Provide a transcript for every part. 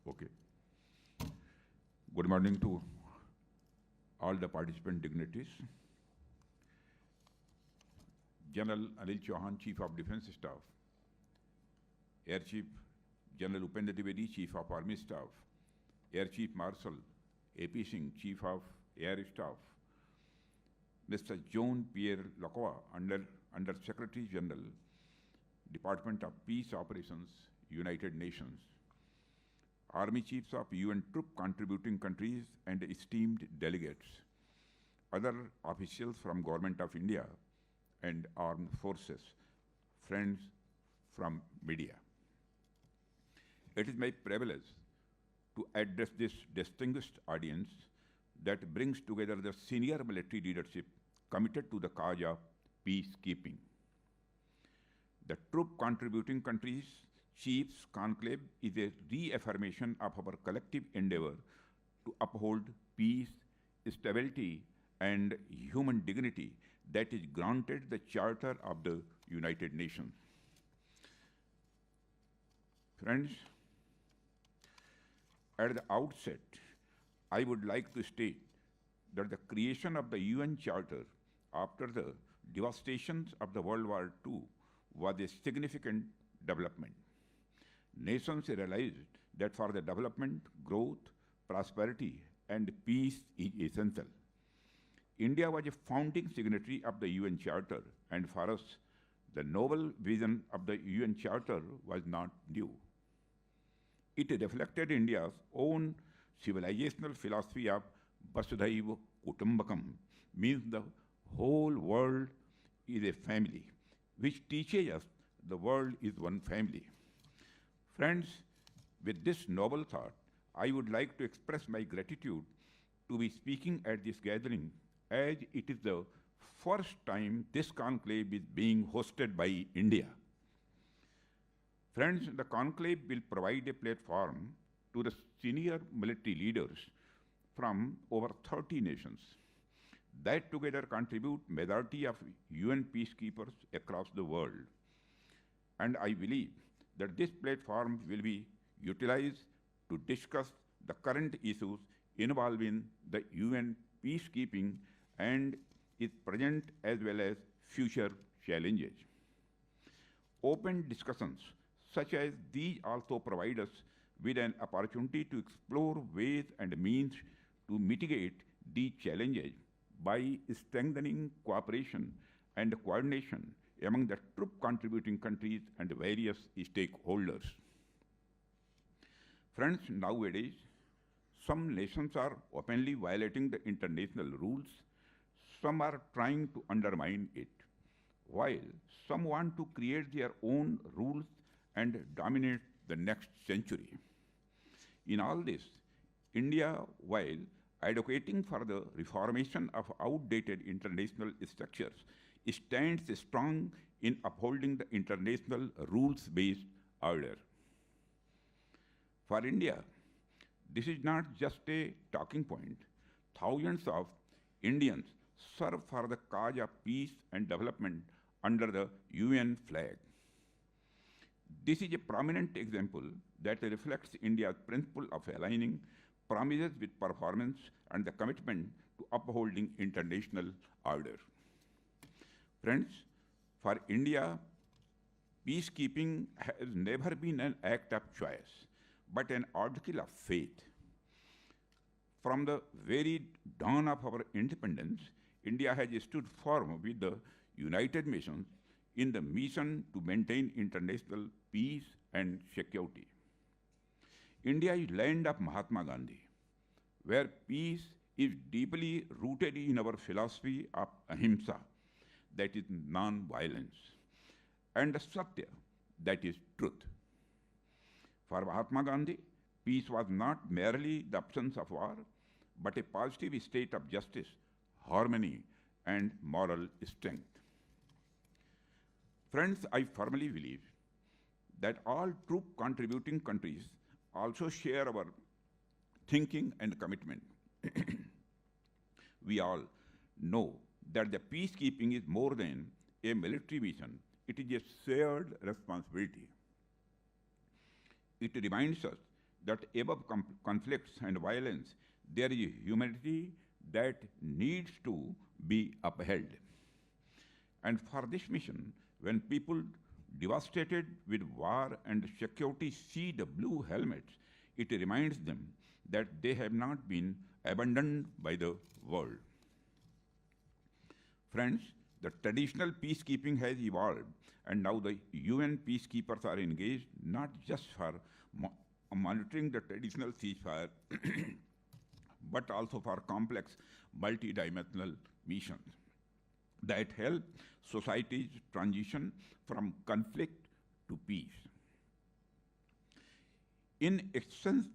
Okay. Good morning to all the participant dignitaries. General Anil Chauhan, Chief of Defence Staff. Air Chief General Upendra Dwivedi, Chief of Army Staff. Air Chief Marshal A.P. Singh, Chief of Air Staff. Mr. John Pierre Lacroix, Under Secretary General, Department of Peace Operations, United Nations. Army Chiefs of UN troop contributing countries and esteemed delegates. Other officials from Government of India and Armed Forces. Friends from media. It is my privilege to address this distinguished audience that brings together the senior military leadership committed to the cause of peacekeeping. The troop contributing countries Chiefs Conclave is a reaffirmation of our collective endeavor to uphold peace, stability, and human dignity that is granted the Charter of the United Nations. Friends, at the outset, I would like to state that the creation of the UN Charter after the devastations of the World War II was a significant development. Nations realized that for the development, growth, prosperity, and peace is essential. India was a founding signatory of the UN Charter, and for us, the noble vision of the UN Charter was not new. It reflected India's own civilizational philosophy of Vasudhaiva Kutumbakam, means the whole world is a family, which teaches us the world is one family. Friends, with this noble thought, I would like to express my gratitude to be speaking at this gathering, as it is the first time this conclave is being hosted by India. Friends, the conclave will provide a platform to the senior military leaders from over 30 nations that together contribute majority of UN peacekeepers across the world. And I believe that this platform will be utilized to discuss the current issues involving the UN peacekeeping and its present as well as future challenges. Open discussions such as these also provide us with an opportunity to explore ways and means to mitigate these challenges by strengthening cooperation and coordination among the troop contributing countries and various stakeholders. Friends, nowadays, some nations are openly violating the international rules. Some are trying to undermine it, while some want to create their own rules and dominate the next century. In all this, India, while advocating for the reformation of outdated international structures, stands strong in upholding the international rules-based order. For India, this is not just a talking point. Thousands of Indians serve for the cause of peace and development under the UN flag. This is a prominent example that reflects India's principle of aligning promises with performance and the commitment to upholding international order. Friends, for India, peacekeeping has never been an act of choice, but an article of faith. From the very dawn of our independence, India has stood firm with the United Nations in the mission to maintain international peace and security. India is land of Mahatma Gandhi, where peace is deeply rooted in our philosophy of ahimsa, that is non-violence, and satya, that is truth. For Mahatma Gandhi, peace was not merely the absence of war, but a positive state of justice, harmony, and moral strength. Friends, I firmly believe that all troop contributing countries also share our thinking and commitment. We all know that the peacekeeping is more than a military mission. It is a shared responsibility. It reminds us that above conflicts and violence, there is a humanity that needs to be upheld. And for this mission, when people devastated with war and security see the blue helmets, it reminds them that they have not been abandoned by the world. Friends, the traditional peacekeeping has evolved, and now the UN peacekeepers are engaged not just for monitoring the traditional ceasefire, but also for complex multidimensional missions that help societies transition from conflict to peace. In essence,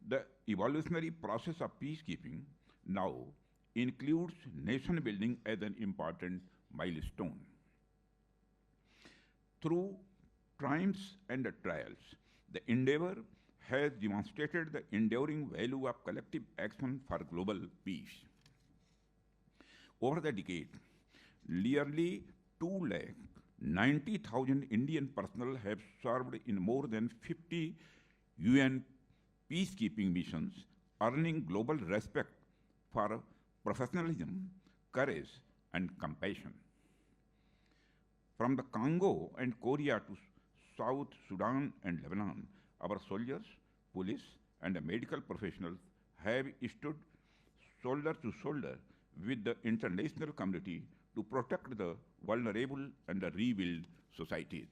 the evolutionary process of peacekeeping now includes nation building as an important milestone. Through triumphs and trials, the endeavor has demonstrated the enduring value of collective action for global peace. Over the decade, nearly 290,000 Indian personnel have served in more than 50 UN peacekeeping missions, earning global respect for professionalism, courage, and compassion. From the Congo and Korea to South Sudan and Lebanon, our soldiers, police, and medical professionals have stood shoulder to shoulder with the international community to protect the vulnerable and rebuild societies.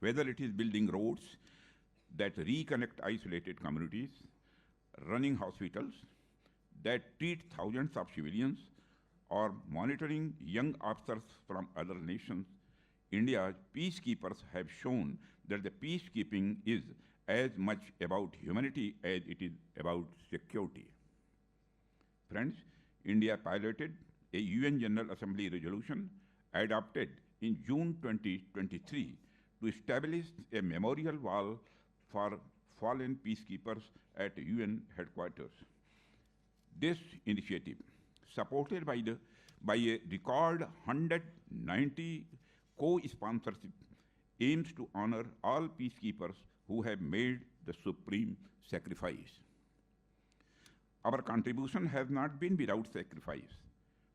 Whether it is building roads that reconnect isolated communities, running hospitals that treat thousands of civilians, or monitoring young officers from other nations, India's peacekeepers have shown that the peacekeeping is as much about humanity as it is about security. Friends, India piloted a UN General Assembly resolution adopted in June 2023 to establish a memorial wall for fallen peacekeepers at UN headquarters. This initiative, supported by a record 190 co-sponsorship, aims to honor all peacekeepers who have made the supreme sacrifice. Our contribution has not been without sacrifice.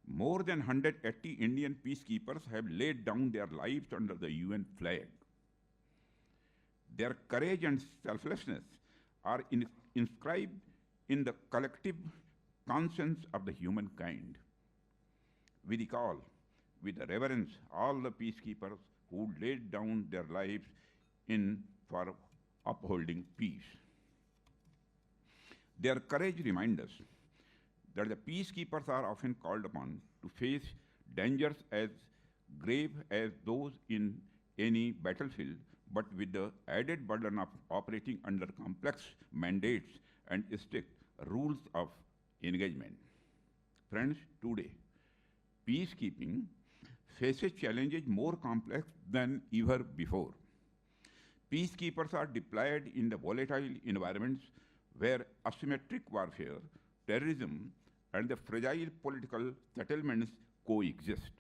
More than 180 Indian peacekeepers have laid down their lives under the UN flag. Their courage and selflessness are inscribed in the collective conscience of the humankind. We recall with reverence all the peacekeepers who laid down their lives for upholding peace. Their courage reminds us that the peacekeepers are often called upon to face dangers as grave as those in any battlefield, but with the added burden of operating under complex mandates and strict rules of engagement. Friends, today, peacekeeping faces challenges more complex than ever before. Peacekeepers are deployed in the volatile environments where asymmetric warfare, terrorism, and the fragile political settlements coexist.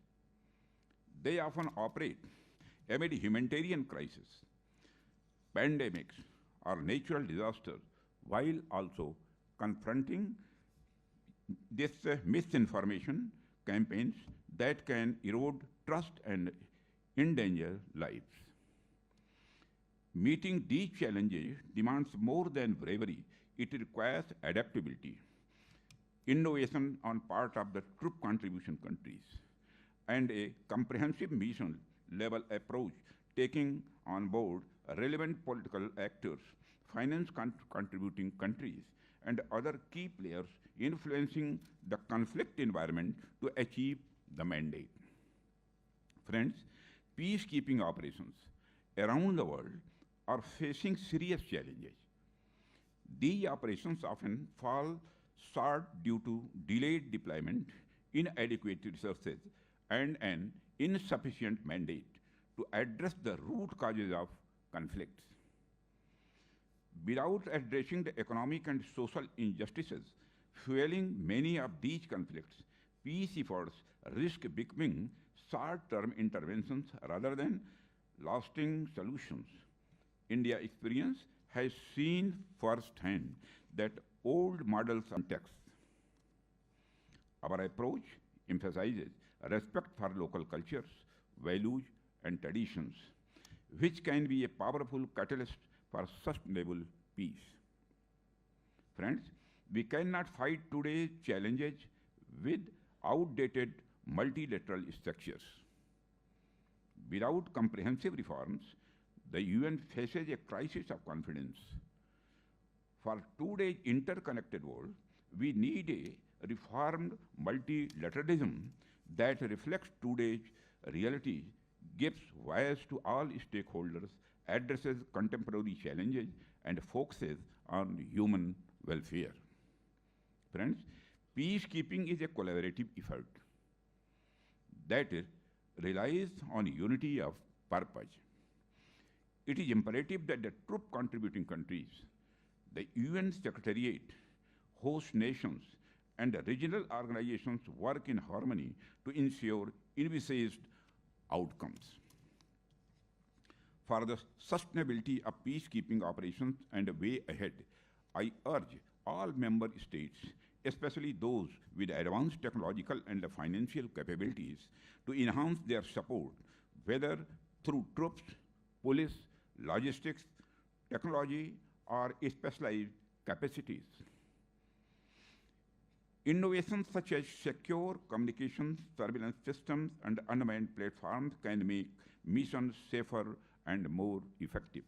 They often operate amid humanitarian crises, pandemics, or natural disasters, while also confronting this misinformation campaigns that can erode trust and endanger lives. Meeting these challenges demands more than bravery. It requires adaptability, innovation on part of the troop contribution countries, and a comprehensive mission-level approach taking on board relevant political actors, finance contributing countries, and other key players influencing the conflict environment to achieve the mandate. Friends, peacekeeping operations around the world are facing serious challenges. These operations often fall short due to delayed deployment, inadequate resources, and an insufficient mandate to address the root causes of conflicts. Without addressing the economic and social injustices fueling many of these conflicts, peace efforts risk becoming short-term interventions rather than lasting solutions. India's experience has seen firsthand that old models are texts. Our approach emphasizes respect for local cultures, values, and traditions, which can be a powerful catalyst for sustainable peace. Friends, we cannot fight today's challenges with outdated multilateral structures. Without comprehensive reforms, the UN faces a crisis of confidence. For today's interconnected world, we need a reformed multilateralism that reflects today's reality, gives voice to all stakeholders, addresses contemporary challenges, and focuses on human welfare. Friends, peacekeeping is a collaborative effort that relies on unity of purpose. It is imperative that the troop contributing countries, the UN Secretariat, host nations, and the regional organizations work in harmony to ensure envisaged outcomes. For the sustainability of peacekeeping operations and the way ahead, I urge all member states, especially those with advanced technological and financial capabilities, to enhance their support, whether through troops, police, logistics, technology, or specialized capacities. Innovations such as secure communications, surveillance systems, and unmanned platforms can make missions safer and more effective.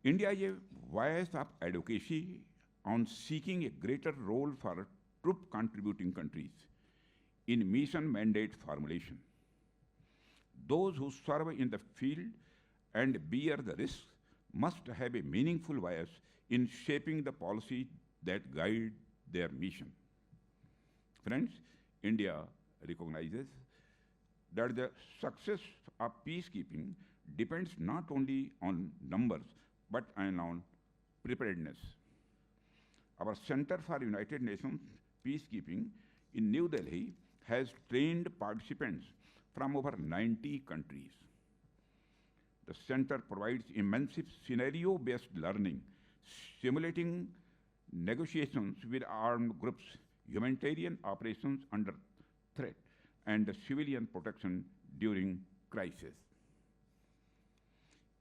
India is a voice of advocacy on seeking a greater role for troop contributing countries in mission mandate formulation. Those who serve in the field and bear the risks must have a meaningful voice in shaping the policy that guide their mission. Friends, India recognizes that the success of peacekeeping depends not only on numbers but on preparedness. Our Center for United Nations Peacekeeping in New Delhi has trained participants from over 90 countries. The center provides immense scenario-based learning, simulating negotiations with armed groups, humanitarian operations under threat, and civilian protection during crisis.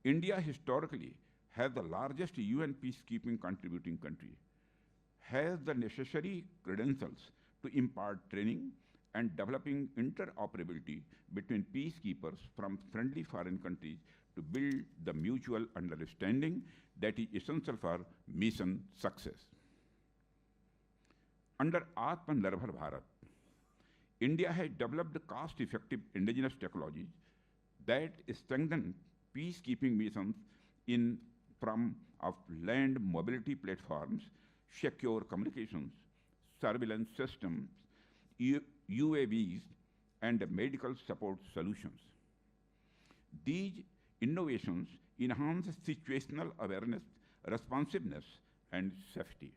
India historically has the largest UN peacekeeping contributing country, has the necessary credentials to impart training and developing interoperability between peacekeepers from friendly foreign countries to build the mutual understanding that is essential for mission success. Under Atmanirbhar Bharat, India has developed cost-effective indigenous technologies that strengthen peacekeeping missions in form of land mobility platforms, secure communications, surveillance systems, UAVs, and medical support solutions. These innovations enhance situational awareness, responsiveness, and safety.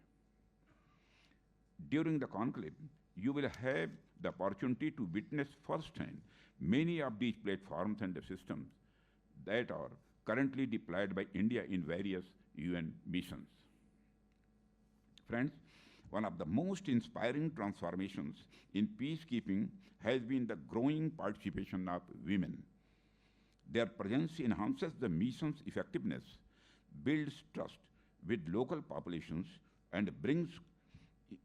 During the conclave, you will have the opportunity to witness firsthand many of these platforms and the systems that are currently deployed by India in various UN missions. Friends, one of the most inspiring transformations in peacekeeping has been the growing participation of women. Their presence enhances the mission's effectiveness, builds trust with local populations, and brings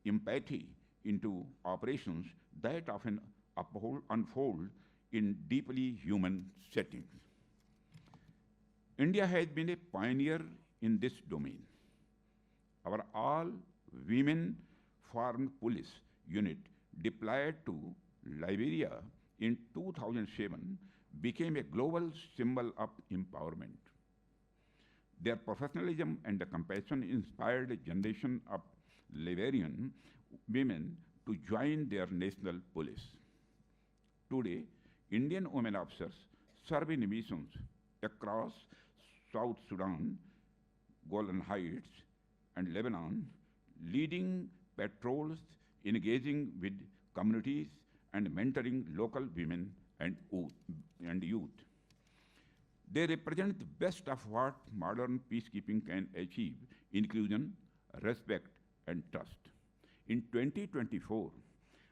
empathy into operations that often unfold in deeply human settings. India has been a pioneer in this domain. Our all-women foreign police unit deployed to Liberia in 2007 became a global symbol of empowerment. Their professionalism and compassion inspired a generation of Liberian women to join their national police. Today, Indian women officers serve in missions across South Sudan, Golan Heights, and Lebanon, leading patrols, engaging with communities, and mentoring local women and youth. They represent the best of what modern peacekeeping can achieve: inclusion, respect, and trust. In 2024,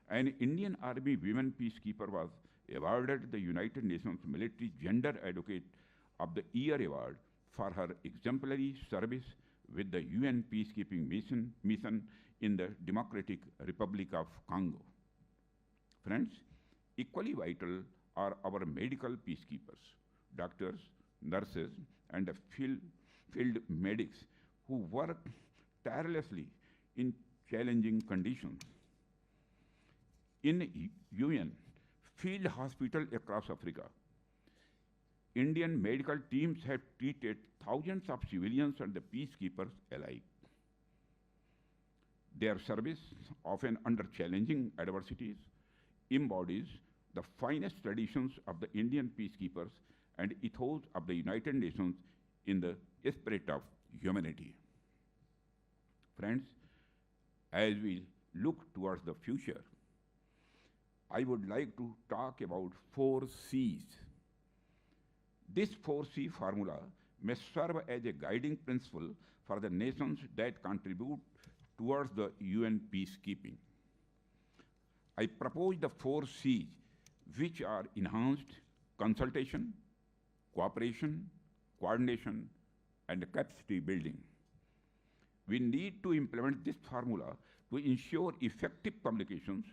an Indian Army women peacekeeper was awarded the United Nations Military Gender Advocate of the Year award for her exemplary service with the UN peacekeeping mission in the Democratic Republic of Congo. Friends, equally vital are our medical peacekeepers, doctors, nurses, and the field medics who work tirelessly in challenging conditions. In UN field hospitals across Africa, Indian medical teams have treated thousands of civilians and the peacekeepers alike. Their service, often under challenging adversities, embodies the finest traditions of the Indian peacekeepers and ethos of the United Nations in the spirit of humanity. Friends, as we look towards the future, I would like to talk about 4Cs. This 4C formula may serve as a guiding principle for the nations that contribute towards the UN peacekeeping. I propose the 4Cs, which are enhanced consultation, cooperation, coordination, and capacity building. We need to implement this formula to ensure effective communications,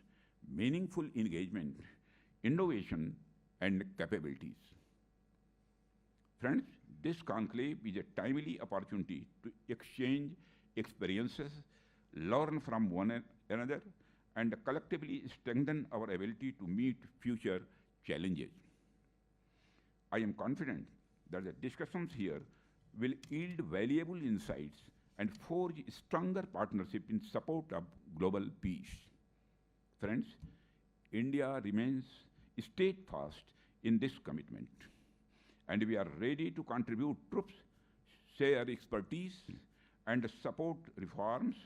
meaningful engagement, innovation, and capabilities. Friends, this conclave is a timely opportunity to exchange experiences, learn from one another, and collectively strengthen our ability to meet future challenges. I am confident that the discussions here will yield valuable insights and forge stronger partnership in support of global peace. Friends, India remains steadfast in this commitment, and we are ready to contribute troops, share expertise, and support reforms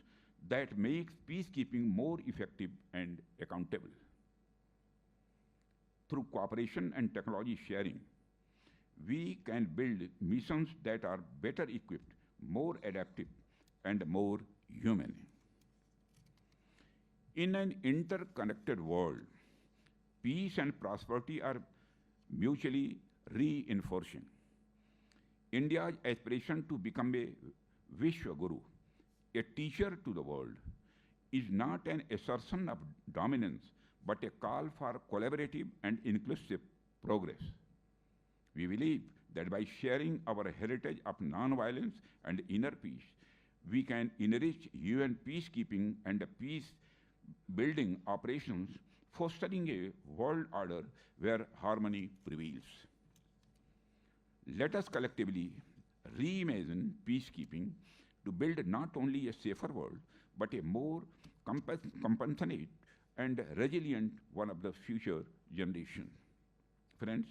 that make peacekeeping more effective and accountable. Through cooperation and technology sharing, we can build missions that are better equipped, more adaptive, and more human. In an interconnected world, peace and prosperity are mutually reinforcing. India's aspiration to become a Vishwaguru, a teacher to the world, is not an assertion of dominance, but a call for collaborative and inclusive progress. We believe that by sharing our heritage of nonviolence and inner peace, we can enrich UN peacekeeping and peace building operations, fostering a world order where harmony prevails. Let us collectively reimagine peacekeeping to build not only a safer world, but a more compassionate and resilient one of the future generations. Friends,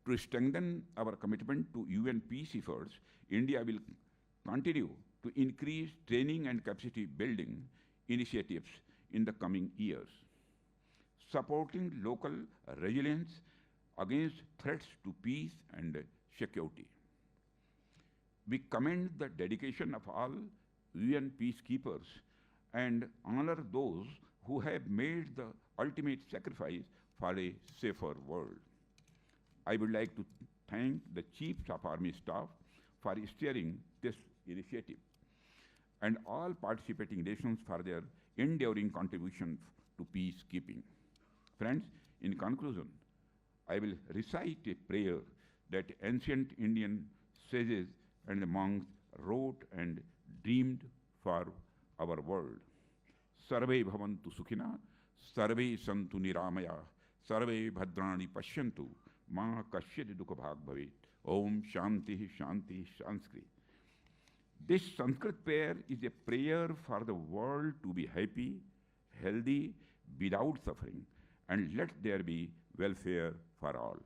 to strengthen our commitment to UN peace efforts, India will continue to increase training and capacity building initiatives in the coming years, supporting local resilience against threats to peace and security. We commend the dedication of all UN peacekeepers and honor those who have made the ultimate sacrifice for a safer world. I would like to thank the Chiefs of Army Staff for steering this initiative and all participating nations for their enduring contribution to peacekeeping. Friends, in conclusion, I will recite a prayer that ancient Indian sages and monks wrote and dreamed for our world. Sarve bhavantu sukhina, sarve santu niramaya, sarve bhadrani pashyantu, ma kasyad dukha bhag bhavet. Om Shanti Shanti Sanskrit. This Sanskrit prayer is a prayer for the world to be happy, healthy, without suffering, and let there be welfare for all.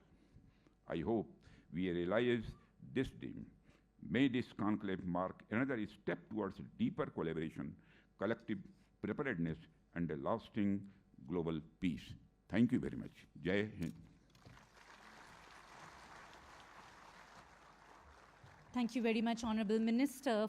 I hope we realize this dream. May this conclave mark another step towards deeper collaboration, collective preparedness, and a lasting global peace. Thank you very much. Jai Hind. Thank you very much, Honorable Minister.